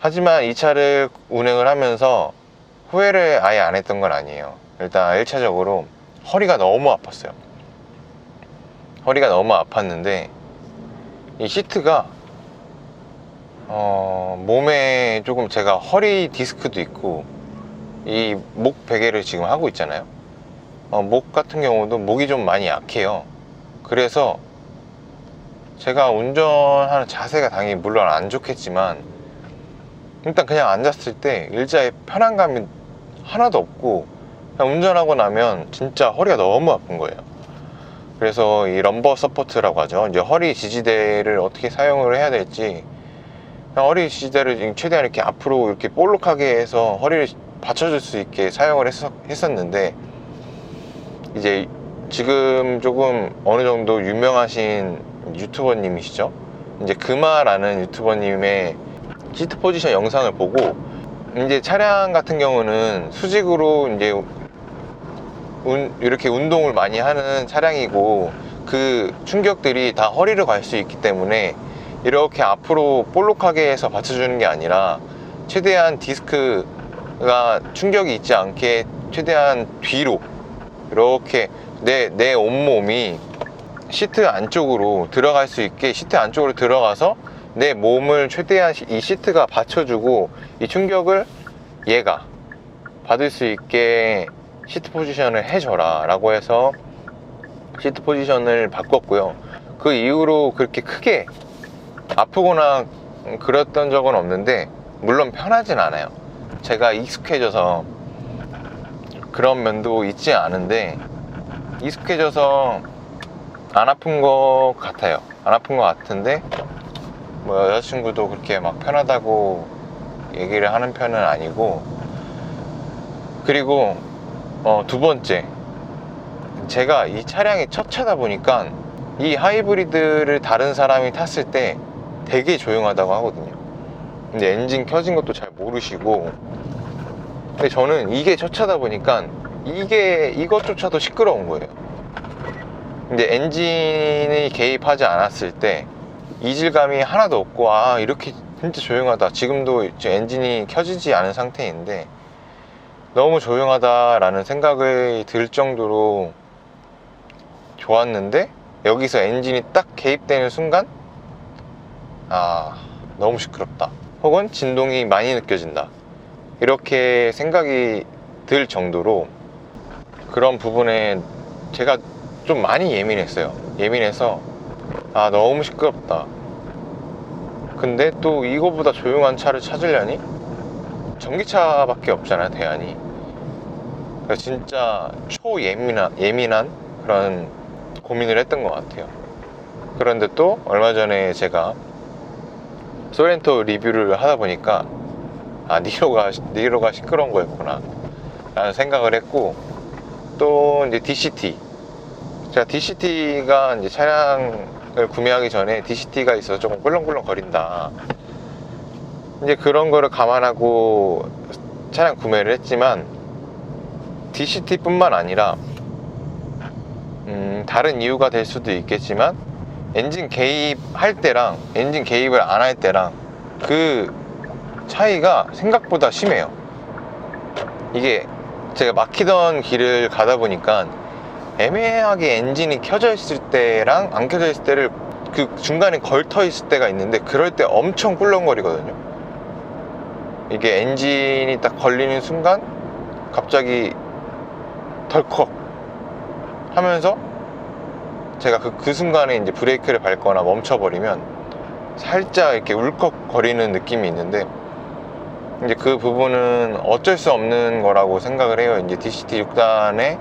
하지만 이 차를 운행을 하면서 후회를 아예 안 했던 건 아니에요. 일단 1차적으로 허리가 너무 아팠어요. 허리가 너무 아팠는데 이 시트가 몸에 조금, 제가 허리 디스크도 있고 이 목 베개를 지금 하고 있잖아요. 목 같은 경우도 목이 좀 많이 약해요. 그래서 제가 운전하는 자세가 당연히 물론 안 좋겠지만 일단 그냥 앉았을 때 의자에 편안감이 하나도 없고 그냥 운전하고 나면 진짜 허리가 너무 아픈 거예요. 그래서 이 럼버 서포트라고 하죠. 이제 허리 지지대를 어떻게 사용을 해야 될지, 그냥 허리 지지대를 최대한 이렇게 앞으로 이렇게 볼록하게 해서 허리를 받쳐줄 수 있게 사용을 했었는데, 이제 지금 조금 어느 정도 유명하신 유튜버님이시죠. 이제 금화라는 유튜버님의 시트 포지션 영상을 보고, 이제 차량 같은 경우는 수직으로 이제 이렇게 운동을 많이 하는 차량이고 그 충격들이 다 허리로 갈 수 있기 때문에 이렇게 앞으로 볼록하게 해서 받쳐주는 게 아니라 최대한 디스크가 충격이 있지 않게 최대한 뒤로 이렇게 내 온몸이 시트 안쪽으로 들어갈 수 있게, 시트 안쪽으로 들어가서 내 몸을 최대한 이 시트가 받쳐주고 이 충격을 얘가 받을 수 있게 시트 포지션을 해줘라 라고 해서 시트 포지션을 바꿨고요. 그 이후로 그렇게 크게 아프거나 그랬던 적은 없는데, 물론 편하진 않아요. 제가 익숙해져서 그런 면도 있지 않은데, 익숙해져서 안 아픈 것 같아요. 안 아픈 것 같은데 뭐 여자친구도 그렇게 막 편하다고 얘기를 하는 편은 아니고. 그리고 두 번째, 제가 이 차량이 첫 차다 보니까 이 하이브리드를 다른 사람이 탔을 때 되게 조용하다고 하거든요. 근데 엔진 켜진 것도 잘 모르시고, 근데 저는 이게 첫 차다 보니까 이것조차도 시끄러운 거예요. 근데 엔진이 개입하지 않았을 때 이질감이 하나도 없고, 아, 이렇게 진짜 조용하다. 지금도 엔진이 켜지지 않은 상태인데 너무 조용하다라는 생각이 들 정도로 좋았는데, 여기서 엔진이 딱 개입되는 순간 아, 너무 시끄럽다, 혹은 진동이 많이 느껴진다, 이렇게 생각이 들 정도로 그런 부분에 제가 좀 많이 예민했어요. 예민해서 아, 너무 시끄럽다. 근데 또 이거보다 조용한 차를 찾으려니 전기차밖에 없잖아요, 대안이. 그래서 진짜 예민한 그런 고민을 했던 것 같아요. 그런데 또 얼마 전에 제가 소렌토 리뷰를 하다 보니까 아, 니로가 시끄러운 거였구나 라는 생각을 했고, 또 이제 DCT, 제가 DCT가 이제 차량을 구매하기 전에 DCT가 있어서 조금 꿀렁꿀렁 거린다, 이제 그런 거를 감안하고 차량 구매를 했지만, DCT 뿐만 아니라 다른 이유가 될 수도 있겠지만 엔진 개입할 때랑 엔진 개입을 안 할 때랑 그 차이가 생각보다 심해요. 이게 제가 막히던 길을 가다 보니까 애매하게 엔진이 켜져 있을 때랑 안 켜져 있을 때를 그 중간에 걸터 있을 때가 있는데, 그럴 때 엄청 꿀렁거리거든요. 이게 엔진이 딱 걸리는 순간 갑자기 덜컥 하면서 제가 그 순간에 이제 브레이크를 밟거나 멈춰버리면 살짝 이렇게 울컥거리는 느낌이 있는데, 이제 그 부분은 어쩔 수 없는 거라고 생각을 해요. 이제 DCT 6단에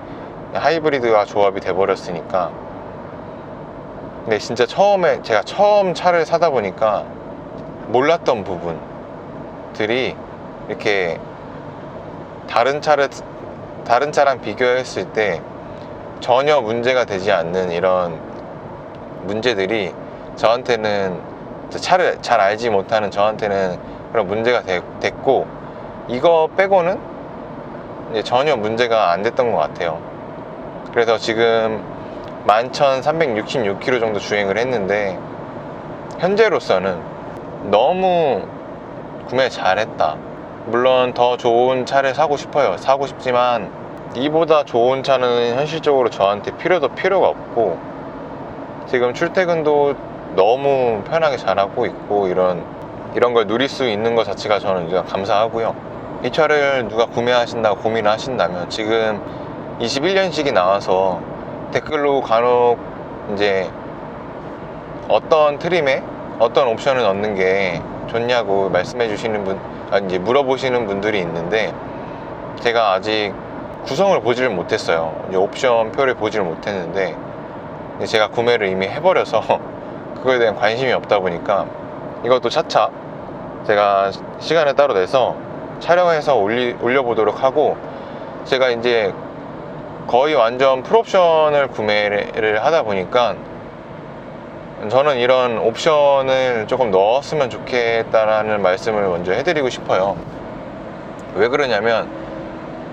하이브리드가 조합이 돼버렸으니까. 근데 진짜 제가 처음 차를 사다 보니까 몰랐던 부분들이 이렇게 다른 차랑 비교했을 때 전혀 문제가 되지 않는 이런 문제들이 저한테는, 차를 잘 알지 못하는 저한테는 그런 문제가 됐고, 이거 빼고는 이제 전혀 문제가 안 됐던 것 같아요. 그래서 지금 11,366km 정도 주행을 했는데, 현재로서는 너무 구매 잘했다. 물론 더 좋은 차를 사고 싶어요. 사고 싶지만 이보다 좋은 차는 현실적으로 저한테 필요가 없고, 지금 출퇴근도 너무 편하게 잘하고 있고, 이런 걸 누릴 수 있는 것 자체가 저는 이제 감사하고요. 이 차를 누가 구매하신다고 고민을 하신다면 지금 21년식이 나와서 댓글로 간혹 이제 어떤 트림에 어떤 옵션을 넣는 게 좋냐고 말씀해 주시는 분, 이제 물어보시는 분들이 있는데, 제가 아직 구성을 보지를 못했어요. 이제 옵션 표를 보지를 못했는데, 제가 구매를 이미 해버려서 그거에 대한 관심이 없다 보니까 이것도 차차 제가 시간을 따로 내서 촬영해서 올려보도록 하고, 제가 이제 거의 완전 풀옵션을 구매를 하다 보니까 저는 이런 옵션을 조금 넣었으면 좋겠다라는 말씀을 먼저 해드리고 싶어요. 왜 그러냐면,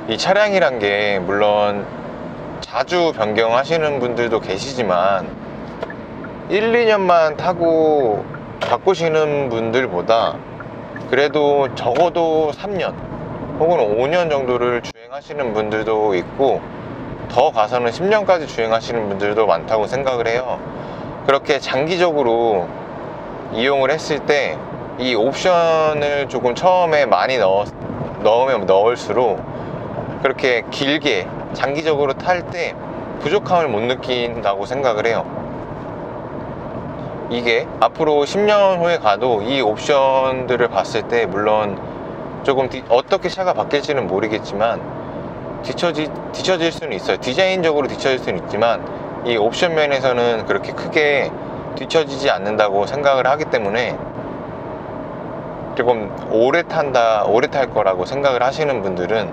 이 차량이란 게 물론 자주 변경하시는 분들도 계시지만 1, 2년만 타고 바꾸시는 분들보다 그래도 적어도 3년 혹은 5년 정도를 주행하시는 분들도 있고, 더 가서는 10년까지 주행하시는 분들도 많다고 생각을 해요. 그렇게 장기적으로 이용을 했을 때 이 옵션을 조금 처음에 많이 넣으면 넣을수록 그렇게 길게 장기적으로 탈 때 부족함을 못 느낀다고 생각을 해요. 이게 앞으로 10년 후에 가도 이 옵션들을 봤을 때 물론 조금 어떻게 차가 바뀔지는 모르겠지만 뒤처질 수는 있어요. 디자인적으로 뒤처질 수는 있지만 이 옵션 면에서는 그렇게 크게 뒤처지지 않는다고 생각을 하기 때문에 조금 오래 탈 거라고 생각을 하시는 분들은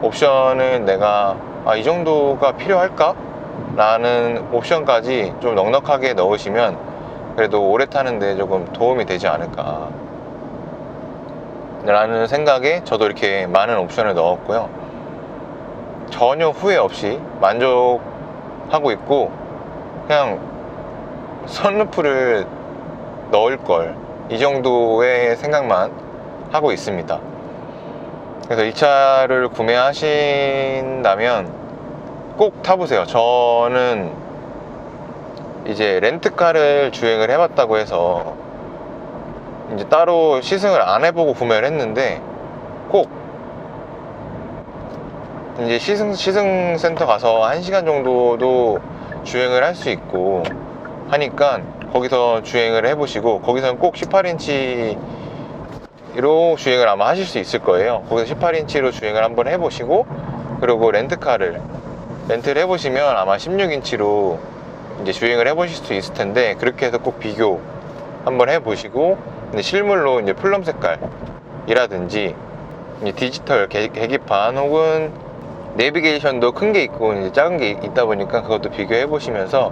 옵션을 내가 이 정도가 필요할까? 라는 옵션까지 좀 넉넉하게 넣으시면 그래도 오래 타는데 조금 도움이 되지 않을까 라는 생각에 저도 이렇게 많은 옵션을 넣었고요. 전혀 후회 없이 만족하고 있고, 그냥 선루프를 넣을 걸, 이 정도의 생각만 하고 있습니다. 그래서 이 차를 구매하신다면 꼭 타보세요. 저는 이제 렌트카를 주행을 해봤다고 해서 이제 따로 시승을 안 해보고 구매를 했는데, 꼭 이제 시승센터 가서 1시간 정도도 주행을 할 수 있고 하니까 거기서 주행을 해보시고, 거기서는 꼭 18인치로 주행을 아마 하실 수 있을 거예요. 거기서 18인치로 주행을 한번 해보시고, 그리고 렌트를 해보시면 아마 16인치로 이제 주행을 해보실 수 있을 텐데, 그렇게 해서 꼭 비교 한번 해보시고, 실물로 이제 플럼 색깔이라든지 이제 디지털 계기판 혹은 내비게이션도 큰 게 있고 이제 작은 게 있다 보니까 그것도 비교해 보시면서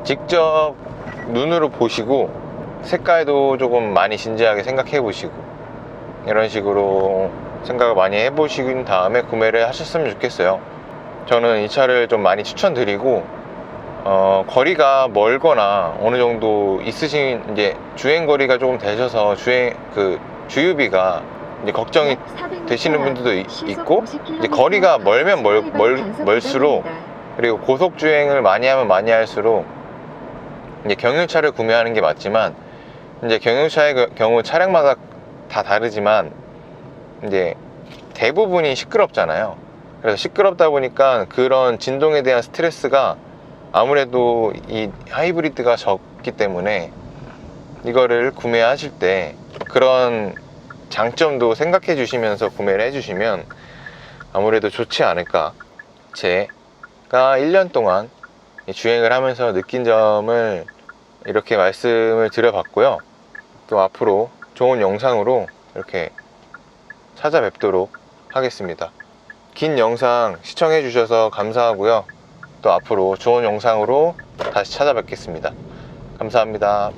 직접 눈으로 보시고 색깔도 조금 많이 진지하게 생각해 보시고, 이런 식으로 생각을 많이 해 보신 다음에 구매를 하셨으면 좋겠어요. 저는 이 차를 좀 많이 추천드리고, 거리가 멀거나 어느 정도 있으신, 이제 주행 거리가 조금 되셔서 주유비가 이제 걱정이 되시는 분들도 있고, 이제 거리가 멀면 멀수록, 그리고 고속 주행을 많이 하면 많이 할수록 이제 경유차를 구매하는 게 맞지만, 이제 경유차의 경우 차량마다 다 다르지만 이제 대부분이 시끄럽잖아요. 그래서 시끄럽다 보니까 그런 진동에 대한 스트레스가 아무래도 이 하이브리드가 적기 때문에 이거를 구매하실 때 그런 장점도 생각해 주시면서 구매를 해 주시면 아무래도 좋지 않을까. 제가 1년 동안 주행을 하면서 느낀 점을 이렇게 말씀을 드려봤고요. 또 앞으로 좋은 영상으로 이렇게 찾아뵙도록 하겠습니다. 긴 영상 시청해 주셔서 감사하고요. 또 앞으로 좋은 영상으로 다시 찾아뵙겠습니다. 감사합니다.